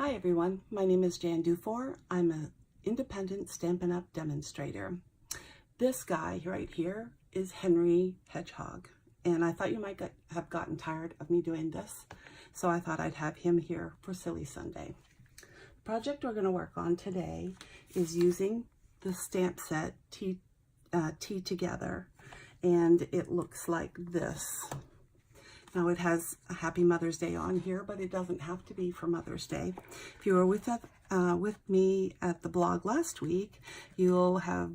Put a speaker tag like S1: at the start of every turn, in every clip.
S1: Hi everyone, my name is Jan Dufour. I'm an independent Stampin' Up! Demonstrator. This guy right here is Henry Hedgehog, and I thought you might have gotten tired of me doing this, so I thought I'd have him here for Silly Sunday. The project we're going to work on today is using the stamp set Tea Together, and it looks like this. Now it has a Happy Mother's Day on here, but it doesn't have to be for Mother's Day. If you were with me at the blog last week, you'll have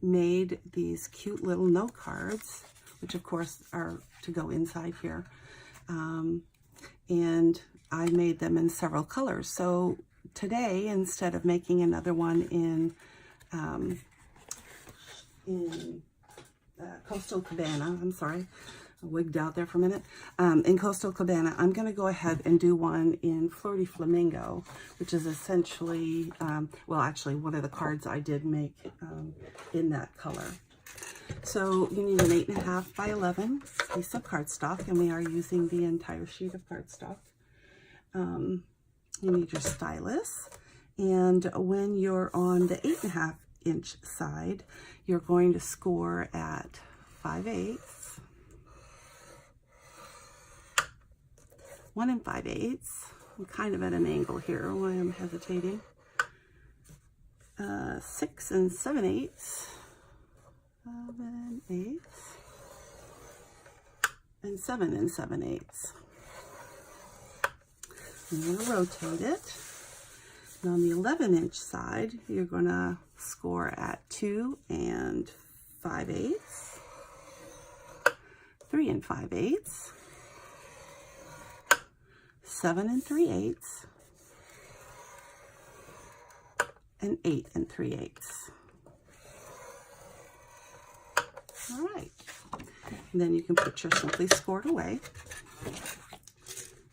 S1: made these cute little note cards, which of course are to go inside here. And I made them in several colors. So today, instead of making another one in Coastal Cabana, I'm sorry, I wigged out there for a minute. In Coastal Cabana, I'm going to go ahead and do one in Flirty Flamingo, which is essentially, well, actually one of the cards I did make in that color. So you need an 8.5 by 11 piece of cardstock, and we are using the entire sheet of cardstock. You need your stylus, and when you're on the 8.5 inch side, you're going to score at 5/8. 1 5/8. I'm kind of at an angle here why I'm hesitating. 6 7/8. 7/8. And 7 7/8. I'm going to rotate it. And on the 11 inch side, you're going to score at 2 5/8. 3 5/8. 7 3/8, and 8 3/8. All right, and then you can put your Simply Scored away.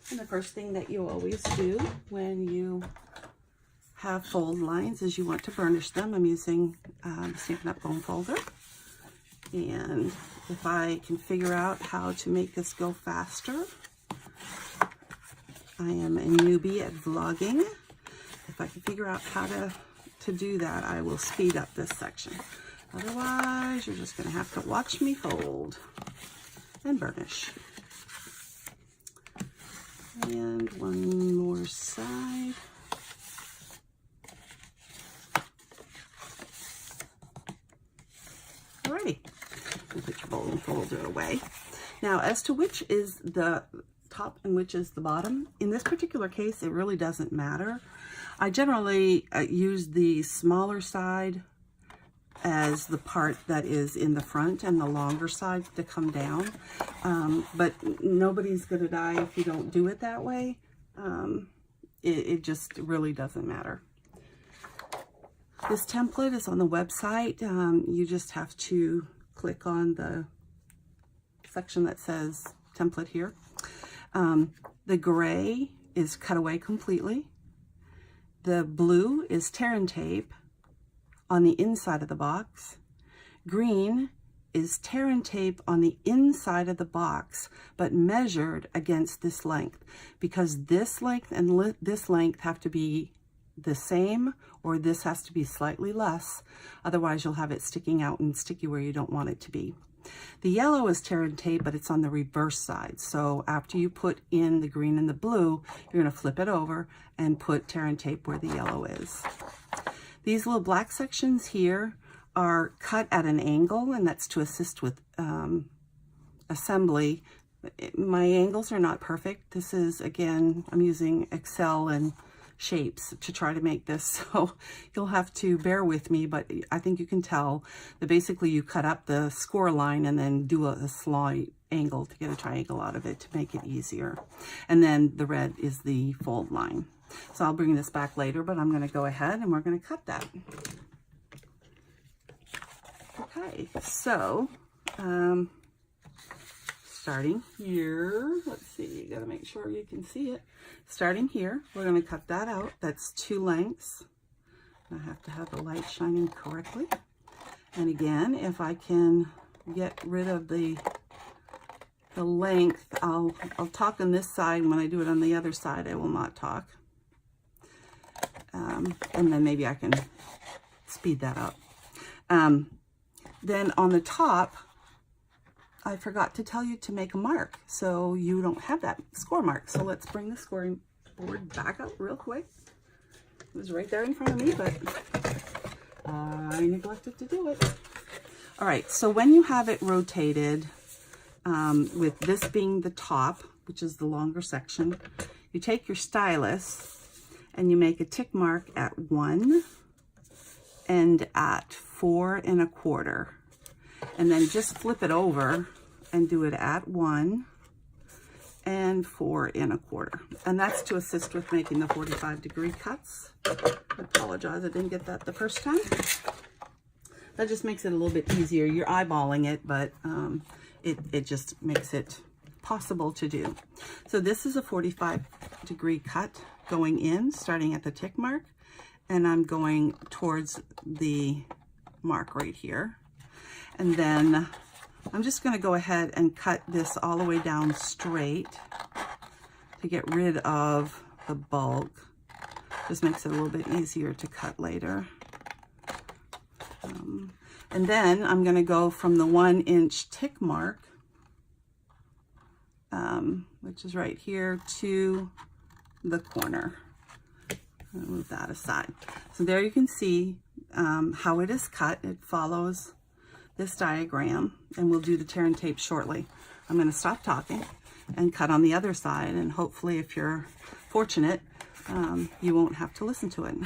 S1: And the first thing that you always do when you have fold lines is you want to burnish them. I'm using the Stampin' Up! Bone folder, and if I can figure out how to make this go faster, I am a newbie at vlogging. If I can figure out how to do that, I will speed up this section. Otherwise, you're just going to have to watch me fold and burnish. And one more side. Alrighty, put your bone folder away. Now, as to which is the top and which is the bottom, in this particular case it really doesn't matter. I generally use the smaller side as the part that is in the front and the longer side to come down, but nobody's gonna die if you don't do it that way. It just really doesn't matter. This template is on the website. You just have to click on the section that says template here. The gray is cut away completely. The blue is tear and tape on the inside of the box. Green is tear and tape on the inside of the box, but measured against this length, because this length and this length have to be the same, or this has to be slightly less. Otherwise, you'll have it sticking out and sticky where you don't want it to be. The yellow is tear and tape, but it's on the reverse side. So after you put in the green and the blue, you're going to flip it over and put tear and tape where the yellow is. These little black sections here are cut at an angle, and that's to assist with assembly. My angles are not perfect. This is, again, I'm using Excel and shapes to try to make this, so you'll have to bear with me, but I think you can tell that basically you cut up the score line and then do a slight angle to get a triangle out of it to make it easier. And then the red is the fold line. So I'll bring this back later, but I'm going to go ahead and we're going to cut that. Okay, so starting here, let's see, you got to make sure you can see it. Starting here, we're going to cut that out. That's 2 lengths. I have to have the light shining correctly. And again, if I can get rid of the length, I'll talk on this side, and when I do it on the other side, I will not talk. And then maybe I can speed that up. Then on the top, I forgot to tell you to make a mark, so you don't have that score mark. So let's bring the scoring board back up real quick. It was right there in front of me, but I neglected to do it. All right, so when you have it rotated, with this being the top, which is the longer section, you take your stylus and you make a tick mark at 1 and at 4 1/4. And then just flip it over and do it at 1 and 4 1/4. And that's to assist with making the 45-degree cuts. I apologize, I didn't get that the first time. That just makes it a little bit easier. You're eyeballing it, but it just makes it possible to do. So this is a 45-degree cut going in, starting at the tick mark, and I'm going towards the mark right here. And then I'm just going to go ahead and cut this all the way down straight to get rid of the bulk. Just makes it a little bit easier to cut later. And then I'm going to go from the 1-inch tick mark, which is right here, to the corner. I'll move that aside. So there you can see how it is cut. It follows this diagram, and we'll do the tear and tape shortly. I'm going to stop talking and cut on the other side, and hopefully, if you're fortunate, you won't have to listen to it.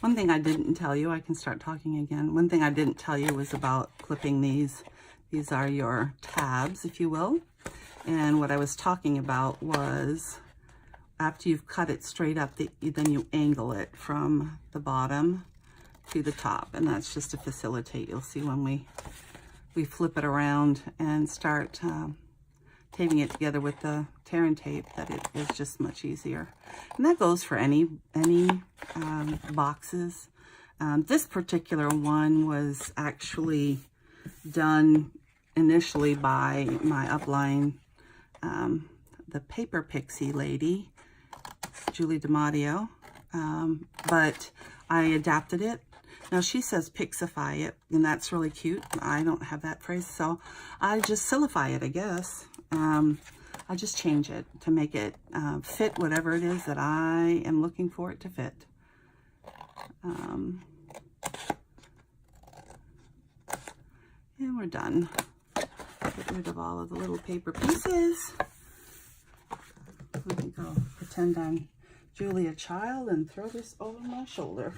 S1: One thing I didn't tell you, I can start talking again. One thing I didn't tell you was about clipping these. These are your tabs, if you will. And what I was talking about was after you've cut it straight up, then you angle it from the bottom to the top. And that's just to facilitate. You'll see when we flip it around and start taping it together with the tear and tape, that it is just much easier. And that goes for any boxes. This particular one was actually done initially by my upline, the Paper Pixie lady, Julie DiMatteo, but I adapted it. Now she says pixify it, and that's really cute. I don't have that phrase, so I just silify it, I guess. I just change it to make it fit whatever it is that I am looking for it to fit. And we're done. Get rid of all of the little paper pieces. I think I'll pretend I'm Julia Child and throw this over my shoulder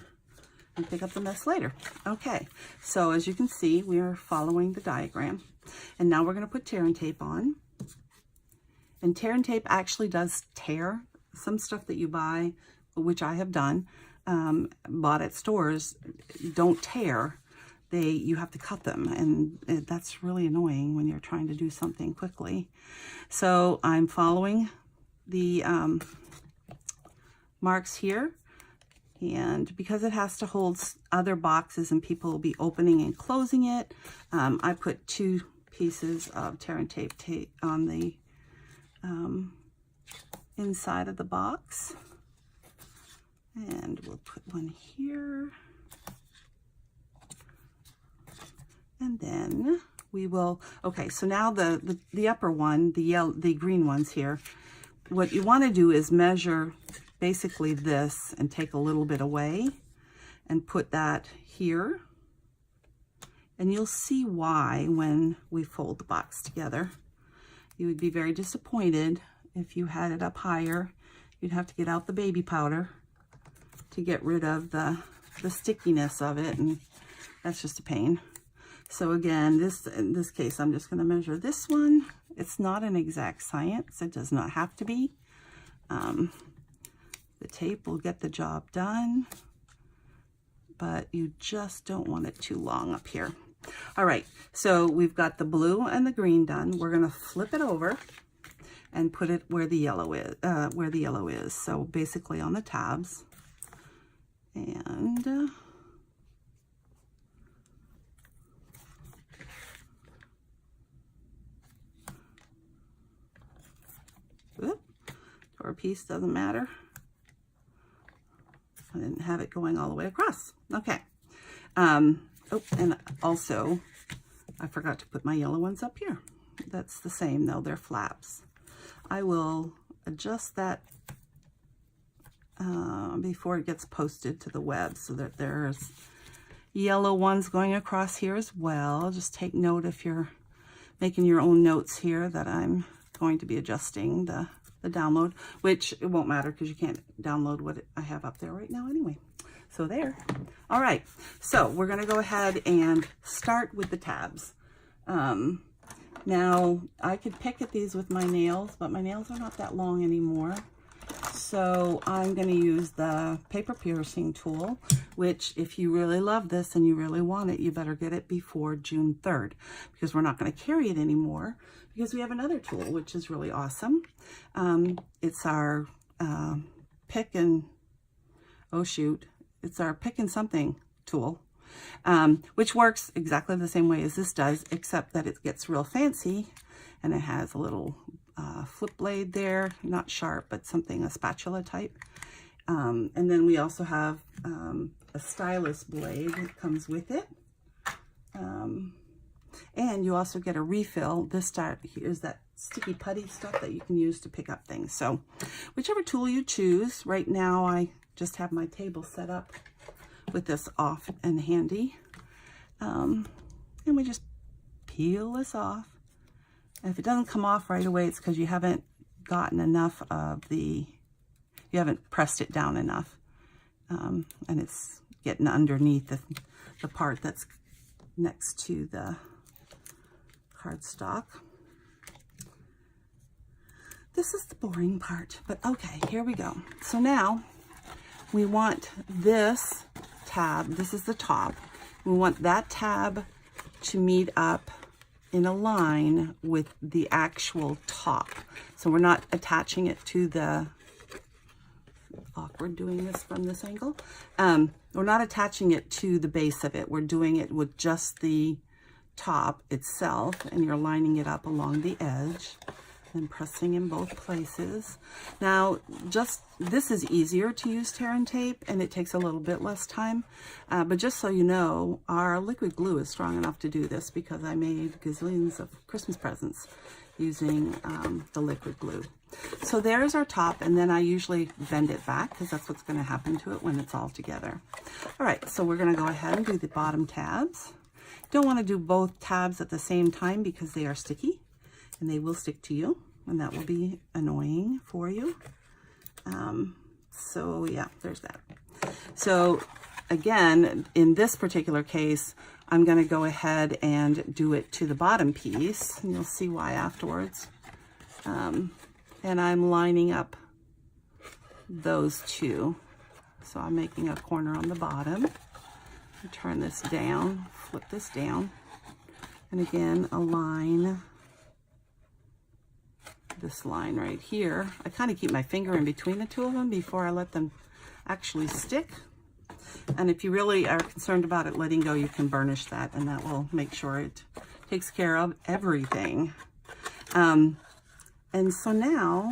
S1: and pick up the mess later. Okay, so as you can see, we are following the diagram. And now we're going to put tear and tape on. And tear and tape actually does tear. Some stuff that you buy, which I have done, bought at stores, don't tear. You have to cut them, and that's really annoying when you're trying to do something quickly. So I'm following the marks here, and because it has to hold other boxes and people will be opening and closing it, I put 2 pieces of tear and tape on the inside of the box, and we'll put one here, and then we will, okay, so now the upper one, the green ones here, what you want to do is measure basically this and take a little bit away and put that here, and you'll see why when we fold the box together. You would be very disappointed if you had it up higher. You'd have to get out the baby powder to get rid of the stickiness of it, and that's just a pain. So again, in this case, I'm just going to measure this one. It's not an exact science. It does not have to be. The tape will get the job done, but you just don't want it too long up here. All right, so we've got the blue and the green done. We're gonna flip it over and put it where the yellow is. So basically on the tabs. And door piece doesn't matter. I didn't have it going all the way across. Okay. Oh, and also I forgot to put my yellow ones up here. That's the same though, they're flaps. I will adjust that before it gets posted to the web so that there's yellow ones going across here as well. Just take note if you're making your own notes here that I'm going to be adjusting the download, which it won't matter because you can't download what I have up there right now anyway. So there. All right, so we're going to go ahead and start with the tabs. Now, I could pick at these with my nails, but my nails are not that long anymore. So I'm going to use the paper piercing tool, which if you really love this and you really want it, you better get it before June 3rd, because we're not going to carry it anymore because we have another tool, which is really awesome. It's our pick and, oh shoot, it's our pick and something tool. Which works exactly the same way as this does, except that it gets real fancy and it has a little flip blade there, not sharp, but something, a spatula type. And then we also have a stylus blade that comes with it. And you also get a refill. This here's that sticky putty stuff that you can use to pick up things. So whichever tool you choose. Right now I just have my table set up with this off and handy. And we just peel this off. And if it doesn't come off right away, it's because you haven't gotten enough of you haven't pressed it down enough. And it's getting underneath the part that's next to the cardstock. This is the boring part, but okay, here we go. So now we want this tab, this is the top. We want that tab to meet up in a line with the actual top. So we're not attaching it to the, awkward doing this from this angle. We're not attaching it to the base of it. We're doing it with just the top itself, and you're lining it up along the edge and pressing in both places. Now, this is easier to use tear and tape, and it takes a little bit less time. But just so you know, our liquid glue is strong enough to do this because I made gazillions of Christmas presents using the liquid glue. So there's our top, and then I usually bend it back because that's what's going to happen to it when it's all together. All right, so we're going to go ahead and do the bottom tabs. Don't want to do both tabs at the same time because they are sticky and they will stick to you, and that will be annoying for you. So yeah, there's that. So again, in this particular case, I'm going to go ahead and do it to the bottom piece, and you'll see why afterwards. And I'm lining up those two. So I'm making a corner on the bottom. Turn this down, flip this down, and again, align this line right here. I kind of keep my finger in between the two of them before I let them actually stick. And if you really are concerned about it letting go, you can burnish that, and that will make sure it takes care of everything. And so now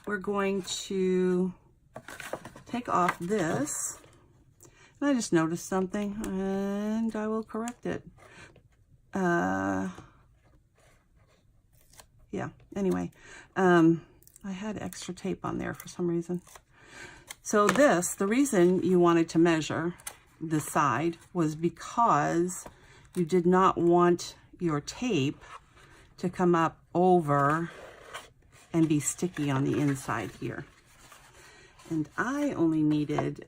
S1: we're going to take off this. And I just noticed something, and I will correct it. Yeah, anyway, I had extra tape on there for some reason. So the reason you wanted to measure this side was because you did not want your tape to come up over and be sticky on the inside here. And I only needed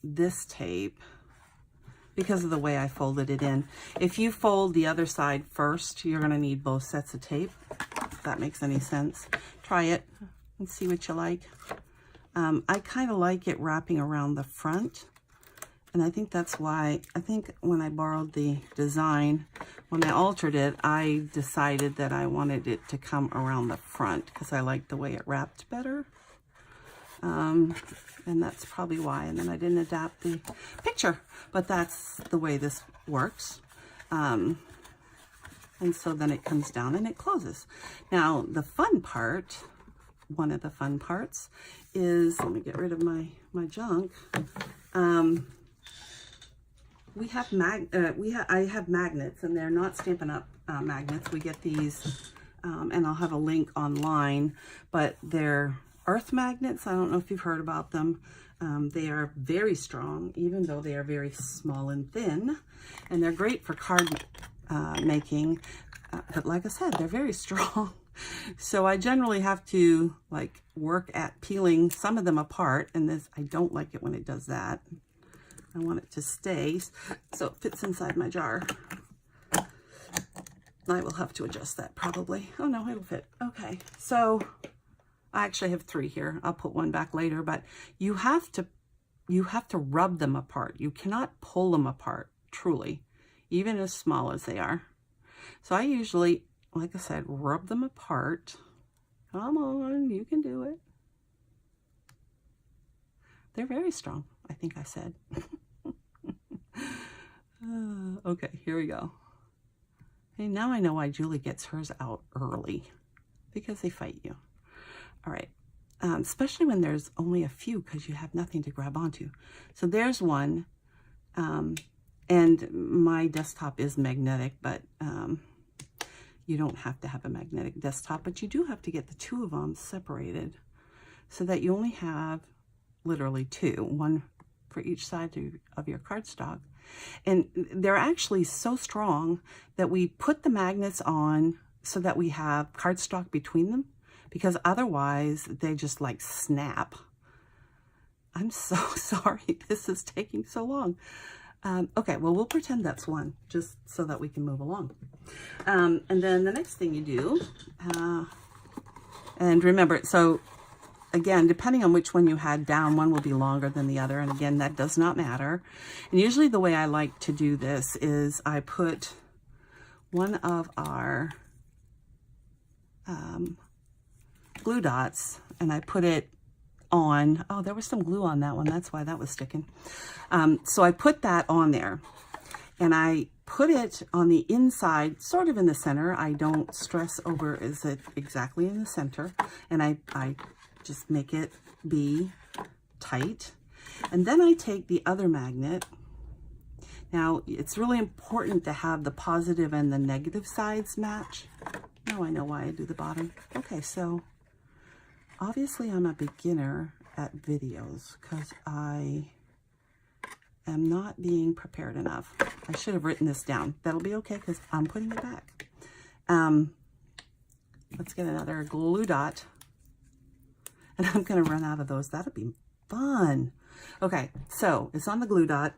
S1: this tape because of the way I folded it in. If you fold the other side first, you're going to need both sets of tape, if that makes any sense. Try it and see what you like. I kind of like it wrapping around the front. And I think that's why, I think when I borrowed the design, when I altered it, I decided that I wanted it to come around the front because I liked the way it wrapped better. And that's probably why. And then I didn't adapt the picture, but that's the way this works. And so then it comes down and it closes. Now, the fun part, one of the fun parts is, let me get rid of my junk. I have magnets, and they're not Stampin' Up! Magnets. We get these, and I'll have a link online, but they're earth magnets. I don't know if you've heard about them. They are very strong, even though they are very small and thin, and they're great for card making, but like I said, they're very strong. So I generally have to like work at peeling some of them apart, and this, I don't like it when it does that. I want it to stay so it fits inside my jar. I will have to adjust that probably. Oh no, it'll fit. Okay, so I actually have 3 here. I'll put one back later, but you have to rub them apart. You cannot pull them apart, truly, even as small as they are. So I usually, like I said, rub them apart. Come on, you can do it. They're very strong, I think I said. Okay, here we go. Okay, now I know why Julie gets hers out early, because they fight you. All right, especially when there's only a few, because you have nothing to grab onto. So there's one, and my desktop is magnetic, but you don't have to have a magnetic desktop, but you do have to get the 2 of them separated so that you only have literally 2, one for each side of your cardstock. And they're actually so strong that we put the magnets on so that we have cardstock between them, because otherwise they just like snap. I'm so sorry this is taking so long. Okay, well, we'll pretend that's one just so that we can move along. And then the next thing you do, and remember, so again, depending on which one you had down, one will be longer than the other. And again, that does not matter. And usually the way I like to do this is I put one of our glue dots and I put it on. Oh, there was some glue on that one. That's why that was sticking. So I put that on there and I put it on the inside, sort of in the center. I don't stress over, is it exactly in the center? And I just make it be tight. And then I take the other magnet. Now, it's really important to have the positive and the negative sides match. Now I know why I do the bottom. Okay, so obviously I'm a beginner at videos because I am not being prepared enough. I should have written this down. That'll be okay because I'm putting it back. Let's get another glue dot. And I'm going to run out of those. That'll be fun. Okay, so it's on the glue dot.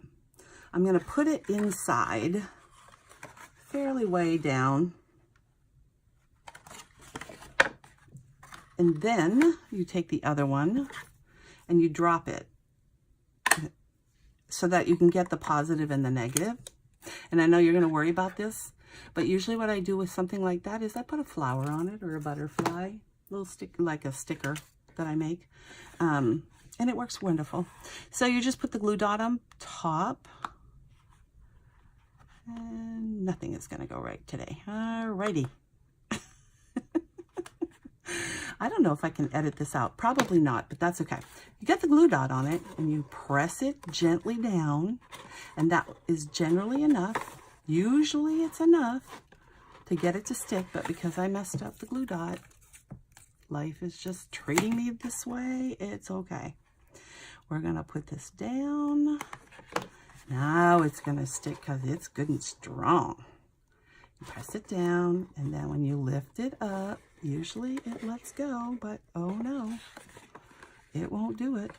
S1: I'm going to put it inside, fairly way down. And then you take the other one and you drop it so that you can get the positive and the negative. And I know you're going to worry about this, but usually what I do with something like that is I put a flower on it or a butterfly, little stick, like a sticker that I make, and it works wonderful. So you just put the glue dot on top, and nothing is going to go right today. Alrighty. I don't know if I can edit this out. Probably not, but that's okay. You get the glue dot on it, and you press it gently down, and that is generally enough. Usually it's enough to get it to stick, but because I messed up the glue dot, life is just treating me this way. It's okay. We're going to put this down. Now it's going to stick because it's good and strong. You press it down, and then when you lift it up, usually it lets go, but oh no, it won't do it.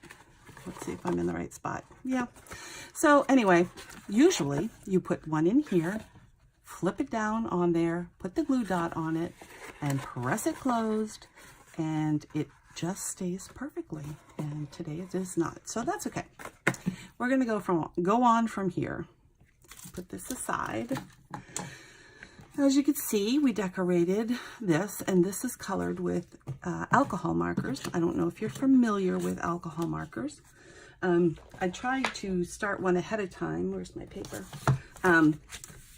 S1: Let's see if I'm in the right spot. Yeah. So anyway, usually you put one in here, flip it down on there, put the glue dot on it, and press it closed, and it just stays perfectly. And today it is not. So that's okay. We're going to go on from here. Put this aside. As you can see, we decorated this, and this is colored with alcohol markers. I don't know if you're familiar with alcohol markers. I tried to start one ahead of time. Where's my paper?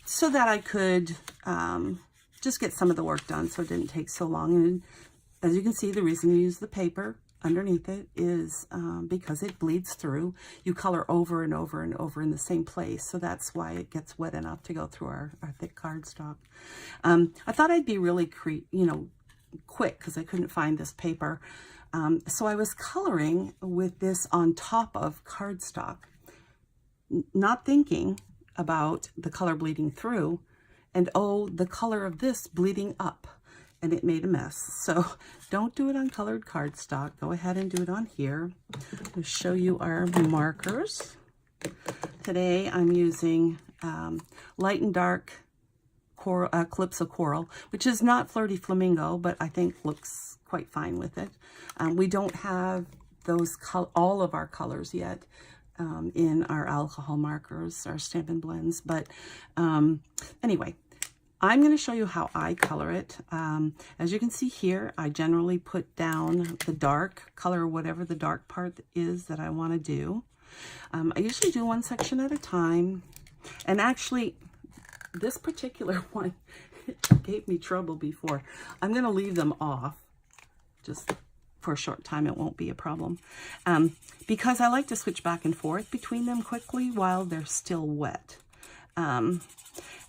S1: So that I could just get some of the work done so it didn't take so long. And as you can see, the reason you use the paper underneath it is because it bleeds through. You color over and over and over in the same place, so that's why it gets wet enough to go through our thick cardstock. I thought I'd be really quick because I couldn't find this paper, so I was coloring with this on top of cardstock, not thinking about the color bleeding through, and oh, the color of this bleeding up. And it made a mess. So don't do it on colored cardstock. Go ahead and do it on here. I'll show you our markers. Today I'm using light and dark coral, Calypso Coral, which is not Flirty Flamingo, but I think looks quite fine with it. We don't have those all of our colors yet in our alcohol markers, our Stampin' Blends. But anyway, I'm going to show you how I color it. As you can see here, I generally put down the dark color, whatever the dark part is that I want to do. I usually do one section at a time. And actually, this particular one gave me trouble before. I'm going to leave them off just for a short time. It won't be a problem. Because I like to switch back and forth between them quickly while they're still wet.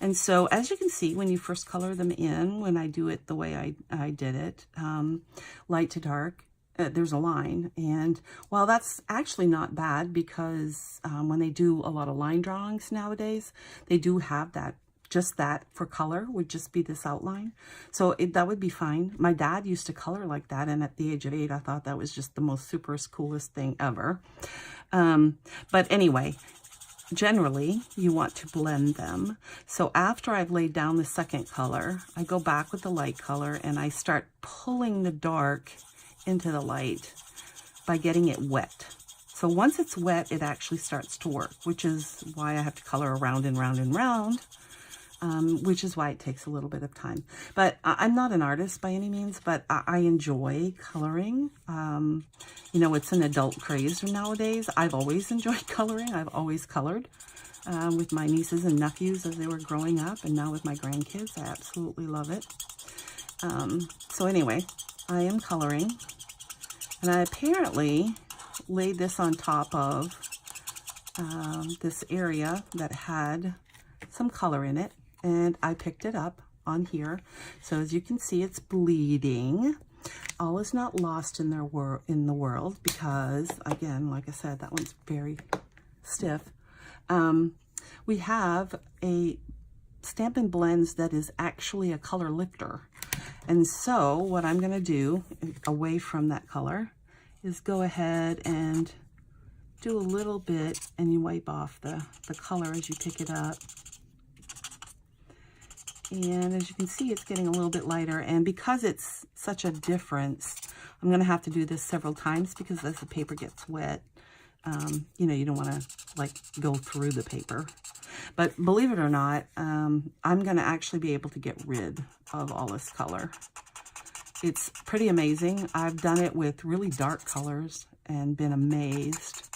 S1: And so, as you can see, when you first color them in, when I do it the way I did it, light to dark, there's a line. And while that's actually not bad, because when they do a lot of line drawings nowadays, they do have that, just that for color would just be this outline. So that would be fine. My dad used to color like that, and at the age of 8, I thought that was just the most superest, coolest thing ever. But anyway, generally, you want to blend them. So after I've laid down the second color, I go back with the light color and I start pulling the dark into the light by getting it wet. So once it's wet, it actually starts to work, which is why I have to color around and round and round, which is why it takes a little bit of time. But I'm not an artist by any means, but I enjoy coloring. You know, it's an adult craze nowadays. I've always enjoyed coloring. I've always colored with my nieces and nephews as they were growing up, and now with my grandkids. I absolutely love it. So anyway, I am coloring, and I apparently laid this on top of this area that had some color in it, and I picked it up on here. So as you can see, it's bleeding. All is not lost in the world, because again, like I said, that one's very stiff. We have a Stampin' Blends that is actually a color lifter. And so what I'm going to do, away from that color, is go ahead and do a little bit, and you wipe off the color as you pick it up. And as you can see, it's getting a little bit lighter. And because it's such a difference, I'm going to have to do this several times, because as the paper gets wet, you know, you don't want to like go through the paper. But believe it or not, I'm going to actually be able to get rid of all this color. It's pretty amazing. I've done it with really dark colors and been amazed.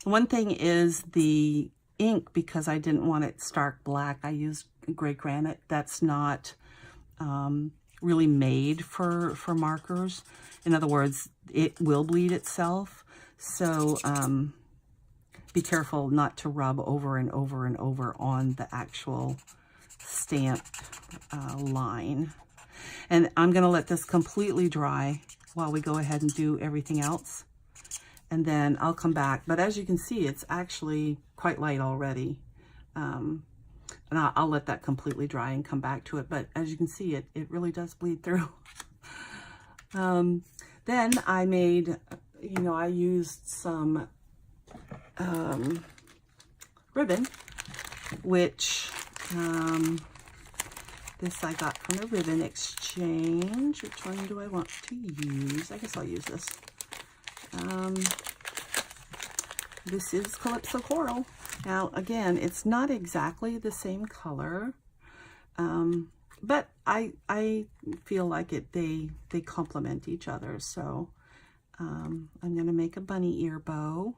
S1: One thing is the ink, because I didn't want it stark black, I used gray granite. That's not really made for markers. In other words, it will bleed itself. So be careful not to rub over and over and over on the actual stamp line. And I'm going to let this completely dry while we go ahead and do everything else. And then I'll come back. But as you can see, it's actually quite light already. And I'll let that completely dry and come back to it. But as you can see, it really does bleed through. Then I made, you know, I used some ribbon, which This I got from the Ribbon Exchange. Which one do I want to use? I guess I'll use this. This is Calypso Coral. Now, again, it's not exactly the same color, but I feel like they complement each other. So I'm going to make a bunny ear bow.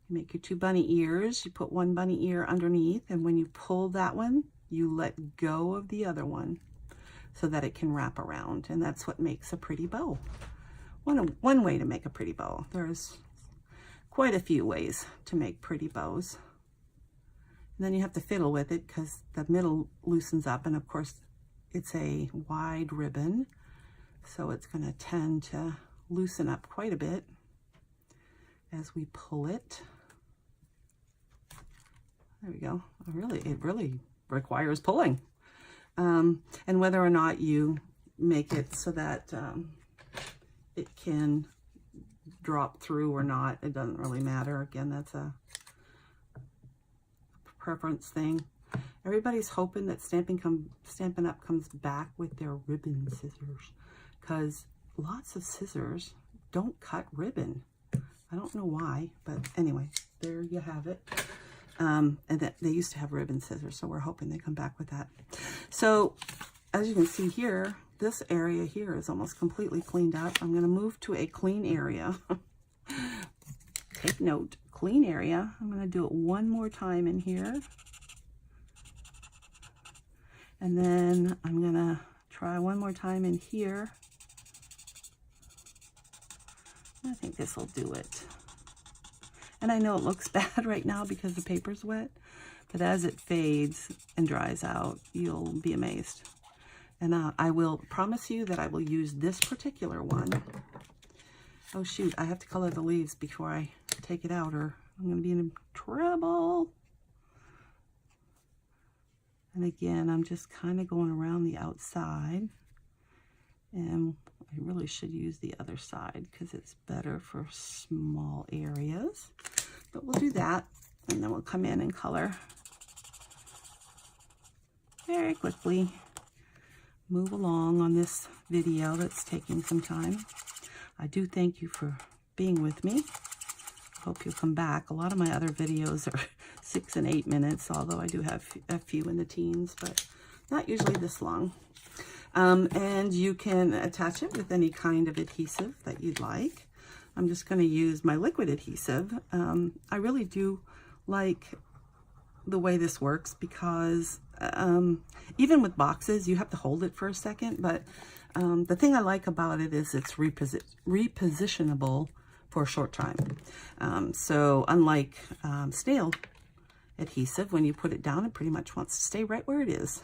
S1: You make your 2 bunny ears. You put 1 bunny ear underneath, and when you pull that one, you let go of the other one so that it can wrap around, and that's what makes a pretty bow. One way to make a pretty bow. There's quite a few ways to make pretty bows. And then you have to fiddle with it because the middle loosens up, and of course it's a wide ribbon, so it's going to tend to loosen up quite a bit as we pull it. There we go. It really requires pulling. And whether or not you make it so that it can drop through or not, it doesn't really matter. Again, that's a preference thing. Everybody's hoping that Stampin' Up! Comes back with their ribbon scissors, because lots of scissors don't cut ribbon. I don't know why, but anyway, there you have it. And that they used to have ribbon scissors, so we're hoping they come back with that. So as you can see here, this area here is almost completely cleaned up. I'm going to move to a clean area. Take note, clean area. I'm going to do it one more time in here. And then I'm going to try one more time in here. I think this will do it. And I know it looks bad right now because the paper's wet, but as it fades and dries out, you'll be amazed. And I will promise you that I will use this particular one. Oh shoot, I have to color the leaves before I take it out, or I'm going to be in trouble. And again, I'm just kind of going around the outside. And I really should use the other side because it's better for small areas. But we'll do that, and then we'll come in and color very quickly. Move along on this video that's taking some time. I do thank you for being with me. Hope you'll come back. A lot of my other videos are 6 and 8 minutes, although I do have a few in the teens, but not usually this long. And you can attach it with any kind of adhesive that you'd like. I'm just going to use my liquid adhesive. I really do like the way this works because even with boxes, you have to hold it for a second, but the thing I like about it is it's repositionable for a short time. So unlike snail adhesive, when you put it down, it pretty much wants to stay right where it is.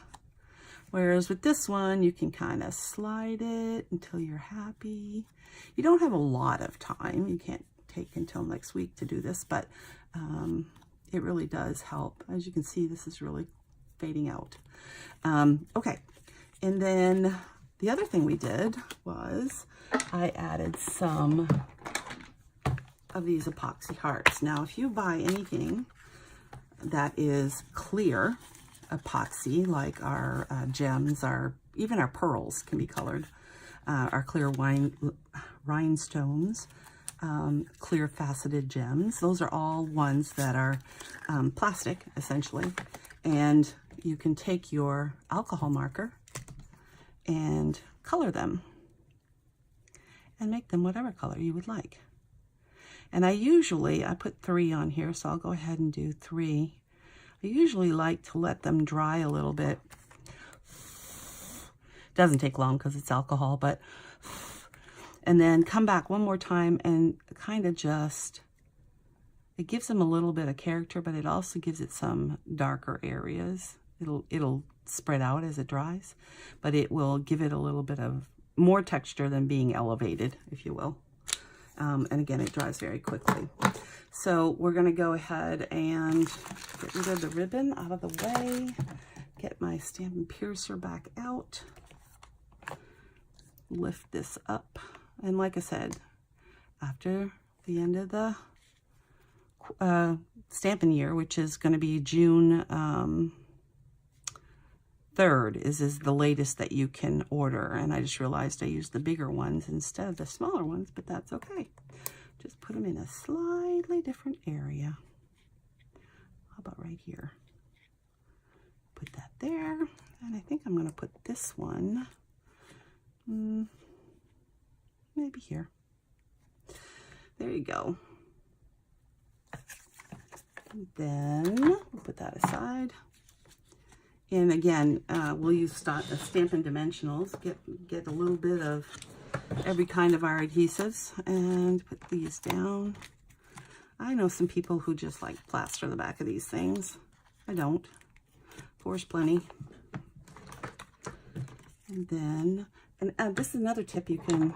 S1: Whereas with this one, you can kind of slide it until you're happy. You don't have a lot of time. You can't take until next week to do this, but it really does help. As you can see, this is really fading out. Okay, and then the other thing we did was I added some of these epoxy hearts. Now, if you buy anything that is clear epoxy, like our gems, even our pearls can be colored, our clear rhinestones, clear faceted gems. Those are all ones that are plastic, essentially, and you can take your alcohol marker and color them and make them whatever color you would like. And I put 3 on here, so I'll go ahead and do 3. I usually like to let them dry a little bit. Doesn't take long because it's alcohol, but and then come back one more time and kind of it gives them a little bit of character, but it also gives it some darker areas. It'll spread out as it dries, but it will give it a little bit of more texture than being elevated, if you will. And again, it dries very quickly. So we're going to go ahead and get rid of the ribbon out of the way, get my Stampin' Piercer back out, lift this up, and like I said, after the end of the Stampin' year, which is going to be June 3rd is the latest that you can order. And I just realized I used the bigger ones instead of the smaller ones, but that's okay. Just put them in a slightly different area. How about right here? Put that there. And I think I'm going to put this one maybe here. There you go. And then we'll put that aside. And again, we'll use Stampin' Dimensionals. Get a little bit of every kind of our adhesives and put these down. I know some people who just like plaster the back of these things. I don't. Four's plenty. And then, and this is another tip you can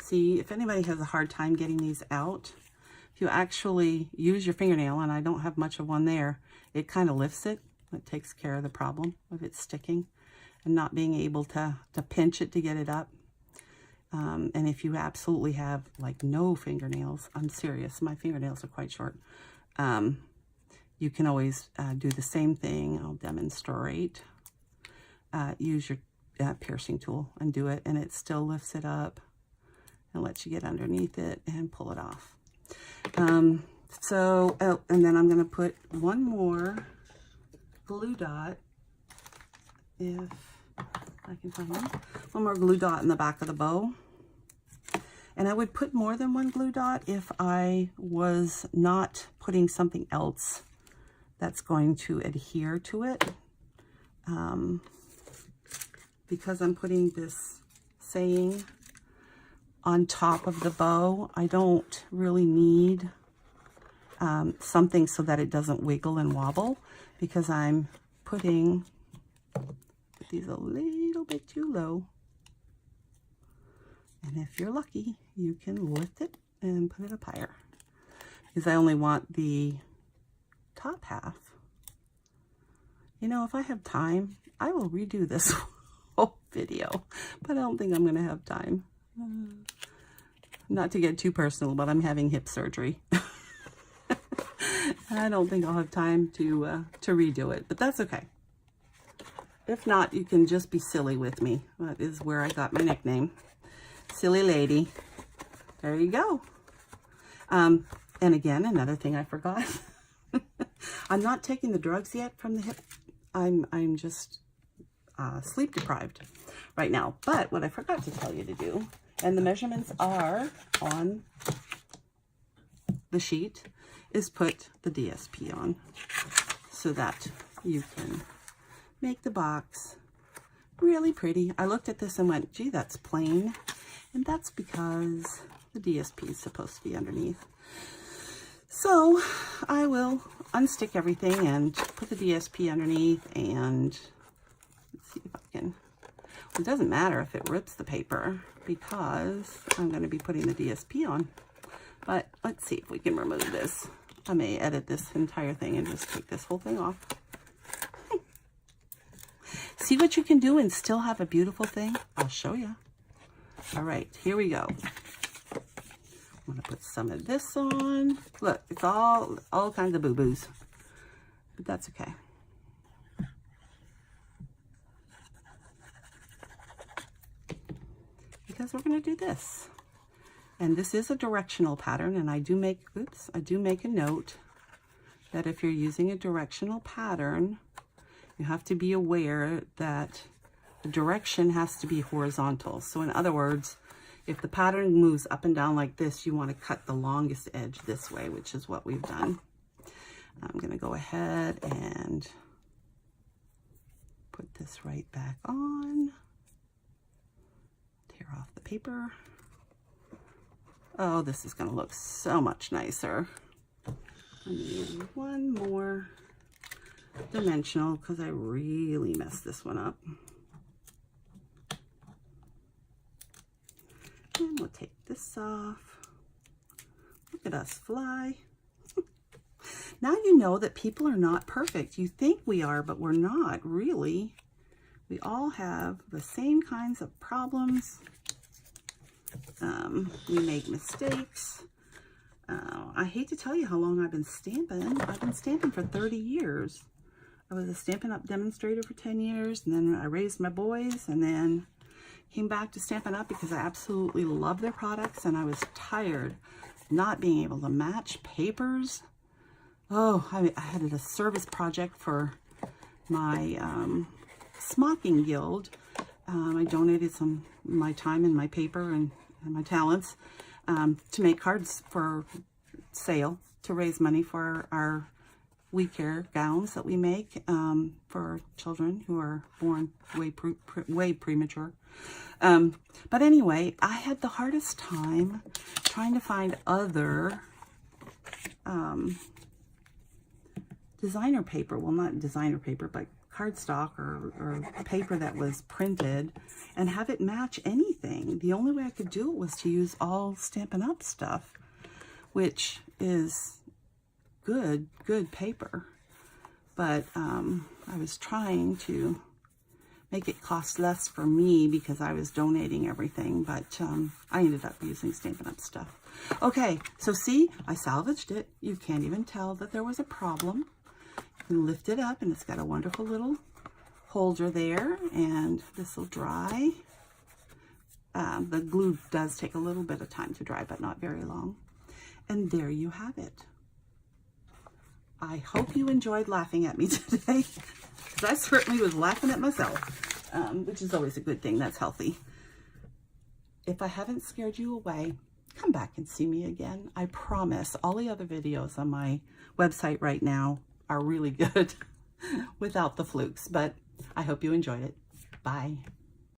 S1: see if anybody has a hard time getting these out. If you actually use your fingernail, and I don't have much of one there, it kind of lifts it. It takes care of the problem of it sticking and not being able to pinch it to get it up. And if you absolutely have like no fingernails, I'm serious, my fingernails are quite short. You can always do the same thing. I'll demonstrate. Use your piercing tool and do it, and it still lifts it up and lets you get underneath it and pull it off. And then I'm going to put one more glue dot, if I can find one. One more glue dot in the back of the bow. And I would put more than one glue dot if I was not putting something else that's going to adhere to it. Because I'm putting this saying on top of the bow, I don't really need something so that it doesn't wiggle and wobble, because I'm putting these a little bit too low. And if you're lucky, you can lift it and put it up higher, because I only want the top half. You know, if I have time, I will redo this whole video, but I don't think I'm going to have time. Not to get too personal, but I'm having hip surgery. I don't think I'll have time to redo it, but that's okay. If not, you can just be silly with me. That is where I got my nickname. Silly lady. There you go. And again, another thing I forgot. I'm not taking the drugs yet from the hip. I'm just sleep deprived right now. But what I forgot to tell you to do, and the measurements are on the sheet, is put the DSP on so that you can make the box really pretty. I looked at this and went, gee, that's plain. And that's because the DSP is supposed to be underneath. So I will unstick everything and put the DSP underneath, and let's see if I can. It doesn't matter if it rips the paper because I'm going to be putting the DSP on. But let's see if we can remove this. I may edit this entire thing and just take this whole thing off. See what you can do and still have a beautiful thing? I'll show you. All right, here we go. I'm going to put some of this on. Look, it's all kinds of boo-boos, but that's okay. Because we're going to do this. And this is a directional pattern, and I do make a note that if you're using a directional pattern, you have to be aware that the direction has to be horizontal. So in other words, if the pattern moves up and down like this, you want to cut the longest edge this way, which is what we've done. I'm going to go ahead and put this right back on. Tear off the paper. Oh, this is going to look so much nicer. I need one more dimensional because I really messed this one up. And we'll take this off. Look at us fly. Now you know that people are not perfect. You think we are, but we're not really. We all have the same kinds of problems. We make mistakes. I hate to tell you how long I've been stamping. I've been stamping for 30 years. I was a Stampin' Up! Demonstrator for 10 years, and then I raised my boys, and then came back to Stampin' Up! Because I absolutely love their products, and I was tired not being able to match papers. Oh, I had a service project for my smocking guild. I donated some of my time and my paper and my talents to make cards for sale to raise money for our We Care gowns that we make for children who are born way premature. But anyway, I had the hardest time trying to find other designer paper. Well, not designer paper, but cardstock or paper that was printed and have it match anything. The only way I could do it was to use all Stampin' Up! Stuff, which is good paper. But I was trying to make it cost less for me because I was donating everything, but I ended up using Stampin' Up! Stuff. Okay, so see, I salvaged it. You can't even tell that there was a problem. You lift it up and it's got a wonderful little holder there, and this will dry. The glue does take a little bit of time to dry, but not very long. And there you have it. I hope you enjoyed laughing at me today, because I certainly was laughing at myself, which is always a good thing. That's healthy. If I haven't scared you away, come back and see me again. I promise all the other videos on my website right now are really good without the flukes, but I hope you enjoyed it. Bye.